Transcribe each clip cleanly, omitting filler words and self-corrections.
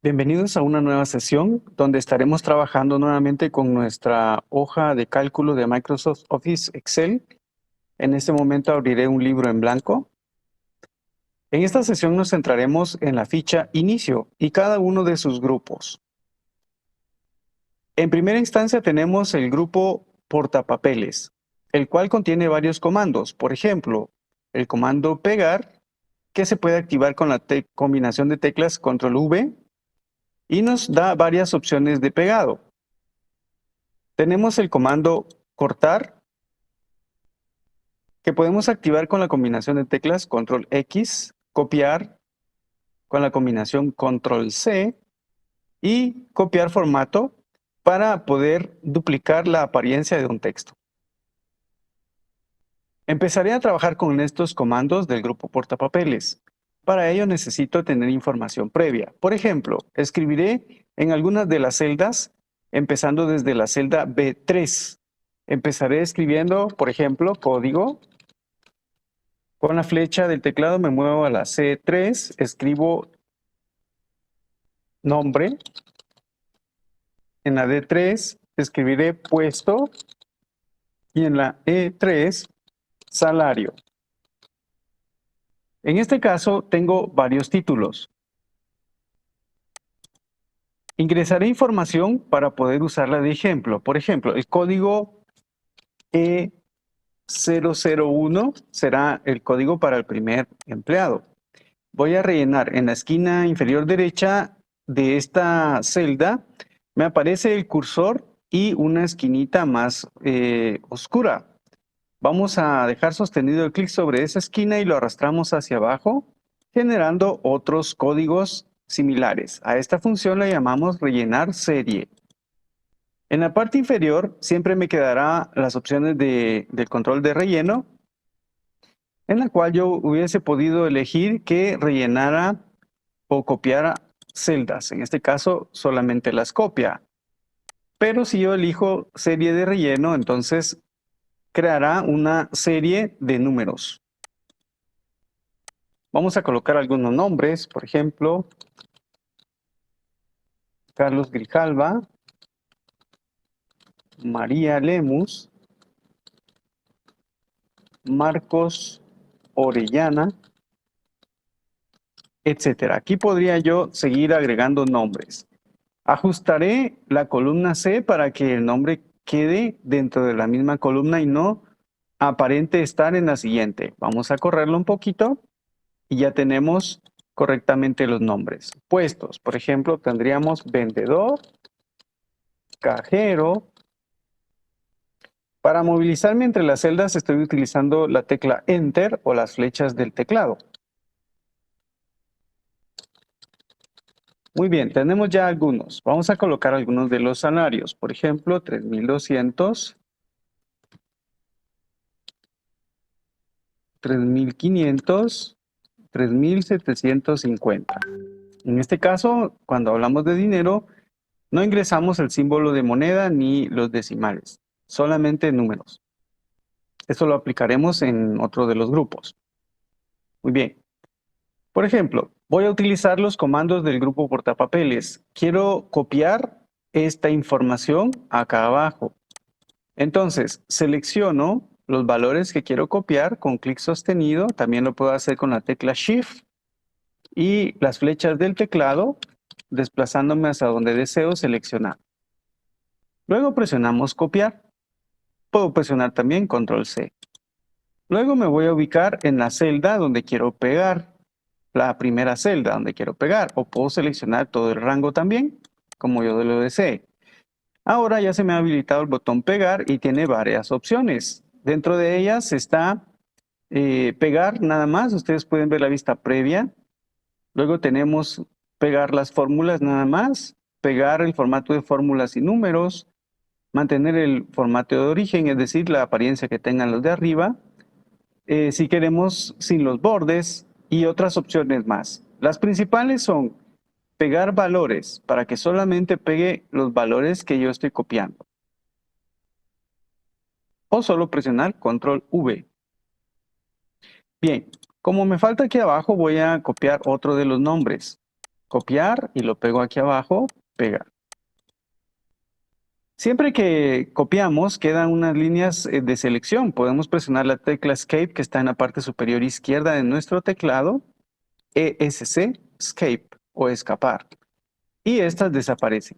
Bienvenidos a una nueva sesión donde estaremos trabajando nuevamente con nuestra hoja de cálculo de Microsoft Office Excel. En este momento abriré un libro en blanco. En esta sesión nos centraremos en la ficha Inicio y cada uno de sus grupos. En primera instancia tenemos el grupo Portapapeles, el cual contiene varios comandos. Por ejemplo, el comando Pegar, que se puede activar con la combinación de teclas Control V, y nos da varias opciones de pegado. Tenemos el comando cortar, que podemos activar con la combinación de teclas Control X, copiar con la combinación Control C y copiar formato para poder duplicar la apariencia de un texto. Empezaré a trabajar con estos comandos del grupo portapapeles. Para ello necesito tener información previa. Por ejemplo, escribiré en algunas de las celdas, empezando desde la celda B3. Empezaré escribiendo, por ejemplo, código. Con la flecha del teclado me muevo a la C3, escribo nombre. En la D3 escribiré puesto y en la E3 salario. En este caso tengo varios títulos. Ingresaré información para poder usarla de ejemplo. Por ejemplo, el código E001 será el código para el primer empleado. Voy a rellenar en la esquina inferior derecha de esta celda, me aparece el cursor y una esquinita más oscura. Vamos a dejar sostenido el clic sobre esa esquina y lo arrastramos hacia abajo, generando otros códigos similares. A esta función la llamamos rellenar serie. En la parte inferior siempre me quedará las opciones del control de relleno, en la cual yo hubiese podido elegir que rellenara o copiara celdas. En este caso, solamente las copia. Pero si yo elijo serie de relleno, entonces creará una serie de números. Vamos a colocar algunos nombres, por ejemplo, Carlos Grijalva, María Lemus, Marcos Orellana, etcétera. Aquí podría yo seguir agregando nombres. Ajustaré la columna C para que el nombre quede dentro de la misma columna y no aparente estar en la siguiente. Vamos a correrlo un poquito y ya tenemos correctamente los nombres. Puestos, por ejemplo, tendríamos vendedor, cajero. Para movilizarme entre las celdas estoy utilizando la tecla Enter o las flechas del teclado. Muy bien, tenemos ya algunos. Vamos a colocar algunos de los salarios. Por ejemplo, 3,200, 3,500, 3,750. En este caso, cuando hablamos de dinero, no ingresamos el símbolo de moneda ni los decimales, solamente números. Esto lo aplicaremos en otro de los grupos. Muy bien. Por ejemplo, voy a utilizar los comandos del grupo portapapeles. Quiero copiar esta información acá abajo. Entonces, selecciono los valores que quiero copiar con clic sostenido. También lo puedo hacer con la tecla Shift y las flechas del teclado, desplazándome hasta donde deseo seleccionar. Luego presionamos copiar. Puedo presionar también Control C. Luego me voy a ubicar en la celda donde quiero pegar, la primera celda donde quiero pegar, o puedo seleccionar todo el rango también, como yo lo desee. Ahora ya se me ha habilitado el botón pegar y tiene varias opciones. Dentro de ellas está pegar nada más, ustedes pueden ver la vista previa. Luego tenemos pegar las fórmulas nada más, pegar el formato de fórmulas y números, mantener el formato de origen, es decir, la apariencia que tengan los de arriba, si queremos sin los bordes y otras opciones más. Las principales son pegar valores para que solamente pegue los valores que yo estoy copiando. O solo presionar Control V. Bien, como me falta aquí abajo voy a copiar otro de los nombres. copiar y lo pego aquí abajo, pegar. Siempre que copiamos, quedan unas líneas de selección. Podemos presionar la tecla Escape, que está en la parte superior izquierda de nuestro teclado, ESC, Escape o escapar, y estas desaparecen.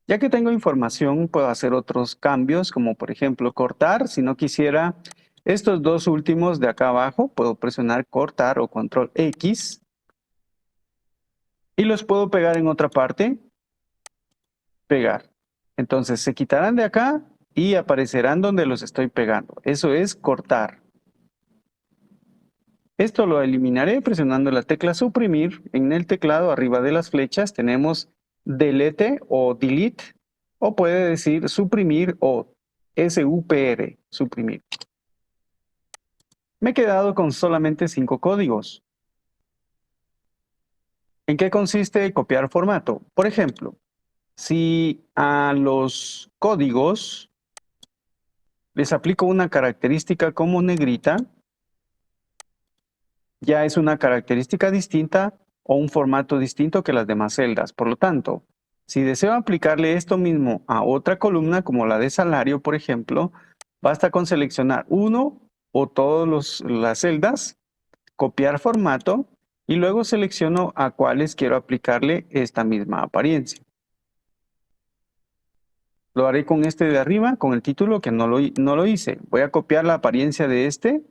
Ya que tengo información, puedo hacer otros cambios, como por ejemplo cortar. Si no quisiera estos dos últimos de acá abajo, puedo presionar cortar o control X, y los puedo pegar en otra parte, pegar. Entonces se quitarán de acá y aparecerán donde los estoy pegando. Eso es cortar. Esto lo eliminaré presionando la tecla suprimir. En el teclado arriba de las flechas tenemos delete o delete, o puede decir suprimir o SUPR, suprimir. Me he quedado con solamente 5 códigos. ¿En qué consiste copiar formato? Por ejemplo, si a los códigos les aplico una característica como negrita, ya es una característica distinta o un formato distinto que las demás celdas. Por lo tanto, si deseo aplicarle esto mismo a otra columna, como la de salario, por ejemplo, basta con seleccionar uno o todas las celdas, copiar formato y luego selecciono a cuáles quiero aplicarle esta misma apariencia. Lo haré con este de arriba, con el título que no lo hice. Voy a copiar la apariencia de este,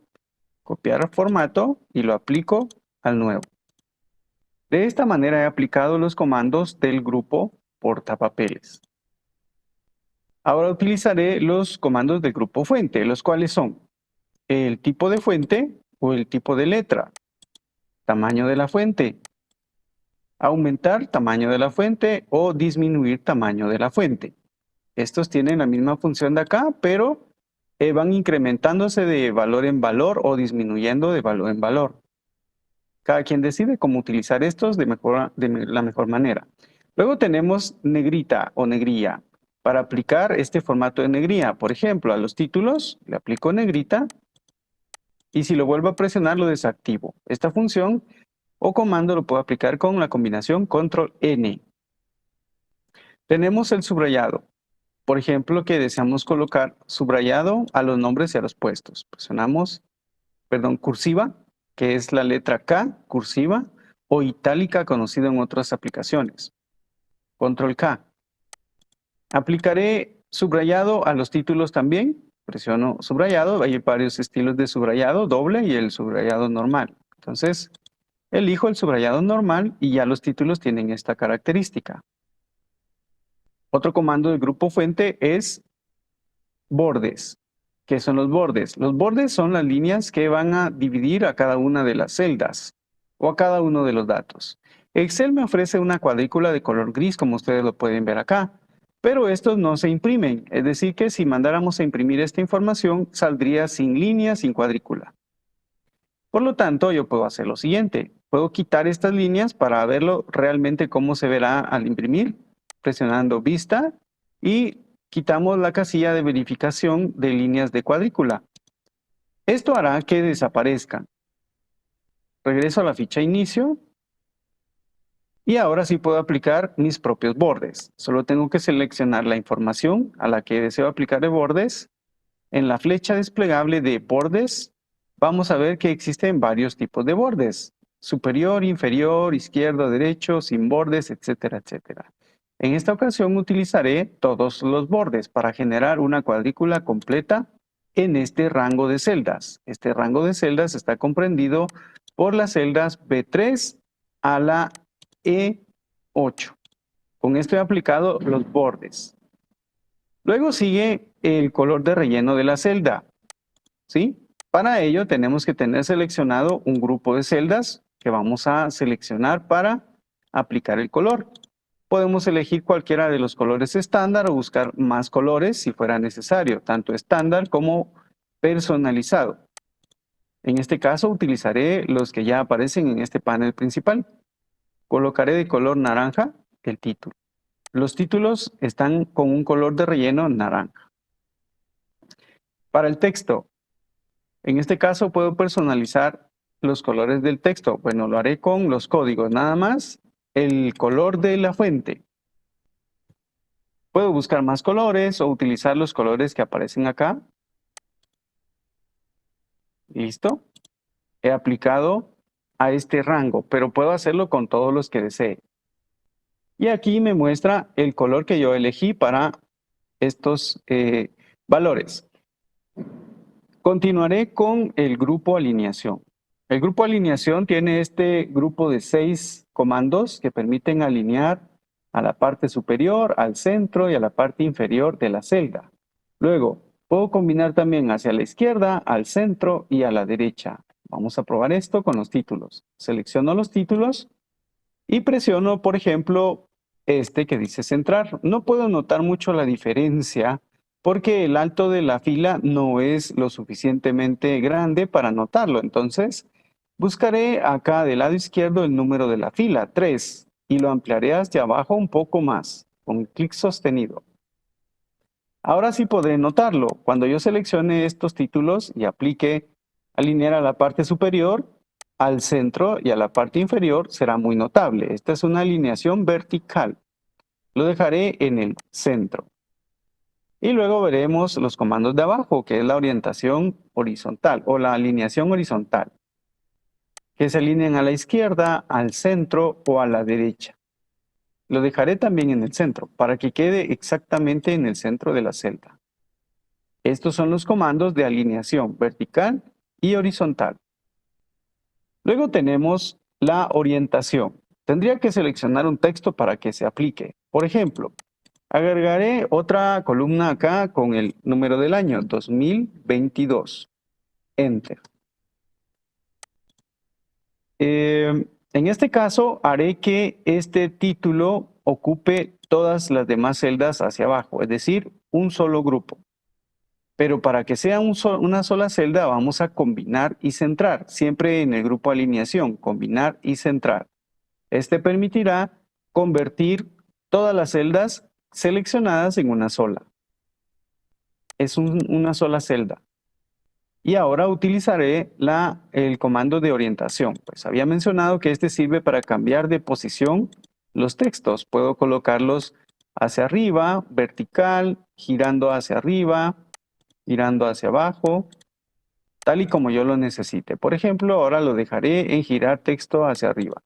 copiar formato y lo aplico al nuevo. De esta manera he aplicado los comandos del grupo portapapeles. Ahora utilizaré los comandos del grupo fuente, los cuales son el tipo de fuente o el tipo de letra, tamaño de la fuente, aumentar tamaño de la fuente o disminuir tamaño de la fuente. Estos tienen la misma función de acá, pero van incrementándose de valor en valor o disminuyendo de valor en valor. Cada quien decide cómo utilizar estos de la mejor manera. Luego tenemos negrita o negrilla. Para aplicar este formato de negrilla, por ejemplo, a los títulos le aplico negrita y si lo vuelvo a presionar lo desactivo. Esta función o comando lo puedo aplicar con la combinación control N. Tenemos el subrayado. Por ejemplo, que deseamos colocar subrayado a los nombres y a los puestos. Presionamos, cursiva, que es la letra K, cursiva, o itálica, conocida en otras aplicaciones. Control K. Aplicaré subrayado a los títulos también. Presiono subrayado, hay varios estilos de subrayado, doble y el subrayado normal. Entonces, elijo el subrayado normal y ya los títulos tienen esta característica. Otro comando del grupo fuente es bordes. ¿Qué son los bordes? Los bordes son las líneas que van a dividir a cada una de las celdas o a cada uno de los datos. Excel me ofrece una cuadrícula de color gris, como ustedes lo pueden ver acá, pero estos no se imprimen. Es decir que si mandáramos a imprimir esta información, saldría sin línea, sin cuadrícula. Por lo tanto, yo puedo hacer lo siguiente. Puedo quitar estas líneas para verlo realmente cómo se verá al imprimir, presionando Vista y quitamos la casilla de verificación de líneas de cuadrícula. Esto hará que desaparezcan. Regreso a la ficha inicio y ahora sí puedo aplicar mis propios bordes. Solo tengo que seleccionar la información a la que deseo aplicar bordes. En la flecha desplegable de bordes vamos a ver que existen varios tipos de bordes. Superior, inferior, izquierdo, derecho, sin bordes, etcétera, etcétera. En esta ocasión utilizaré todos los bordes para generar una cuadrícula completa en este rango de celdas. Este rango de celdas está comprendido por las celdas B3 a la E8. Con esto he aplicado los bordes. Luego sigue el color de relleno de la celda, ¿sí? Para ello tenemos que tener seleccionado un grupo de celdas que vamos a seleccionar para aplicar el color. Podemos elegir cualquiera de los colores estándar o buscar más colores si fuera necesario, tanto estándar como personalizado. En este caso utilizaré los que ya aparecen en este panel principal. Colocaré de color naranja el título. Los títulos están con un color de relleno naranja. Para el texto, en este caso puedo personalizar los colores del texto. Bueno, lo haré con los códigos nada más. el color de la fuente. Puedo buscar más colores o utilizar los colores que aparecen acá. Listo. He aplicado a este rango, pero puedo hacerlo con todos los que desee. Y aquí me muestra el color que yo elegí para estos valores. Continuaré con el grupo alineación. El grupo alineación tiene este grupo de 6 comandos que permiten alinear a la parte superior, al centro y a la parte inferior de la celda. Luego, puedo combinar también hacia la izquierda, al centro y a la derecha. Vamos a probar esto con los títulos. Selecciono los títulos y presiono, por ejemplo, este que dice centrar. No puedo notar mucho la diferencia porque el alto de la fila no es lo suficientemente grande para notarlo. Entonces, buscaré acá del lado izquierdo el número de la fila, 3, y lo ampliaré hacia abajo un poco más, con clic sostenido. Ahora sí podré notarlo. Cuando yo seleccione estos títulos y aplique alinear a la parte superior, al centro y a la parte inferior, será muy notable. Esta es una alineación vertical. Lo dejaré en el centro. Y luego veremos los comandos de abajo, que es la orientación horizontal o la alineación horizontal, que se alinean a la izquierda, al centro o a la derecha. Lo dejaré también en el centro, para que quede exactamente en el centro de la celda. Estos son los comandos de alineación vertical y horizontal. Luego tenemos la orientación. Tendría que seleccionar un texto para que se aplique. Por ejemplo, agregaré otra columna acá con el número del año, 2022. Enter. En este caso, haré que este título ocupe todas las demás celdas hacia abajo, es decir, un solo grupo. Pero para que sea una sola celda, vamos a combinar y centrar, siempre en el grupo alineación, combinar y centrar. Este permitirá convertir todas las celdas seleccionadas en una sola. Es una sola celda. Y ahora utilizaré el comando de orientación. Pues había mencionado que este sirve para cambiar de posición los textos. Puedo colocarlos hacia arriba, vertical, girando hacia arriba, girando hacia abajo, tal y como yo lo necesite. Por ejemplo, ahora lo dejaré en girar texto hacia arriba.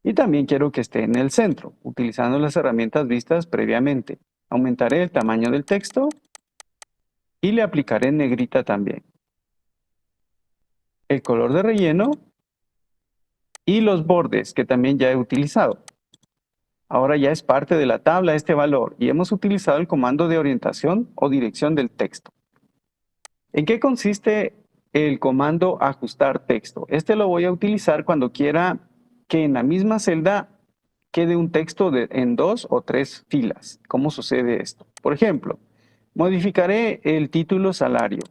Y también quiero que esté en el centro, utilizando las herramientas vistas previamente. Aumentaré el tamaño del texto y le aplicaré en negrita también. El color de relleno y los bordes que también ya he utilizado. Ahora ya es parte de la tabla este valor y hemos utilizado el comando de orientación o dirección del texto. ¿En qué consiste el comando ajustar texto? Este lo voy a utilizar cuando quiera que en la misma celda quede un texto en 2 o 3 filas. ¿Cómo sucede esto? Por ejemplo, modificaré el título salario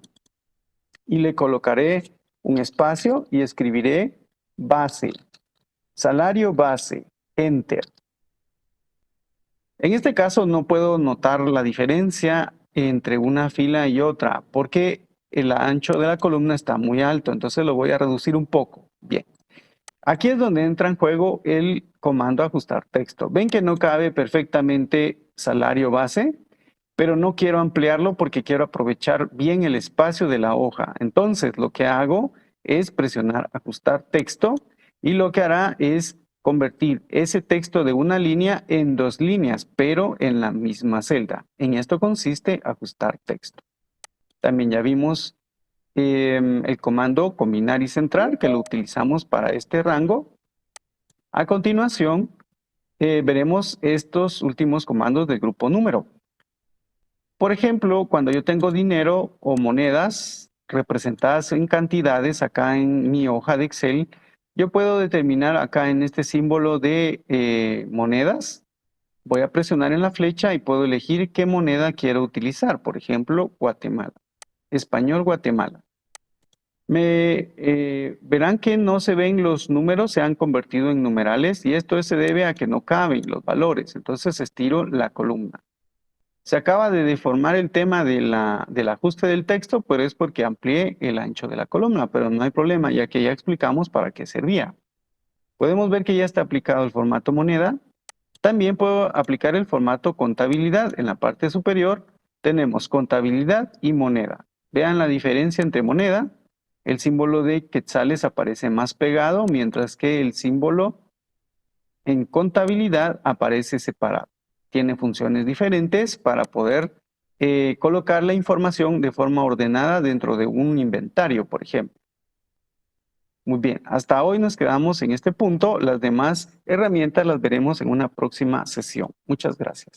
y le colocaré un espacio y escribiré base, salario base, enter. En este caso no puedo notar la diferencia entre una fila y otra porque el ancho de la columna está muy alto, entonces lo voy a reducir un poco. Bien. Aquí es donde entra en juego el comando ajustar texto. Ven que no cabe perfectamente salario base, pero no quiero ampliarlo porque quiero aprovechar bien el espacio de la hoja. Entonces lo que hago es presionar ajustar texto y lo que hará es convertir ese texto de una línea en 2 líneas, pero en la misma celda. En esto consiste ajustar texto. También ya vimos el comando combinar y centrar, que lo utilizamos para este rango. A continuación, veremos estos últimos comandos del grupo número. Por ejemplo, cuando yo tengo dinero o monedas representadas en cantidades acá en mi hoja de Excel, yo puedo determinar acá en este símbolo de monedas. Voy a presionar en la flecha y puedo elegir qué moneda quiero utilizar. Por ejemplo, Guatemala. Español Guatemala. Verán que no se ven los números, se han convertido en numerales y esto se debe a que no caben los valores. Entonces estiro la columna. Se acaba de deformar el tema del ajuste del texto, pero es porque amplié el ancho de la columna, pero no hay problema ya que ya explicamos para qué servía. Podemos ver que ya está aplicado el formato moneda. También puedo aplicar el formato contabilidad. En la parte superior tenemos contabilidad y moneda. Vean la diferencia entre moneda. El símbolo de quetzales aparece más pegado, mientras que el símbolo en contabilidad aparece separado. Tiene funciones diferentes para poder colocar la información de forma ordenada dentro de un inventario, por ejemplo. Muy bien, hasta hoy nos quedamos en este punto. Las demás herramientas las veremos en una próxima sesión. Muchas gracias.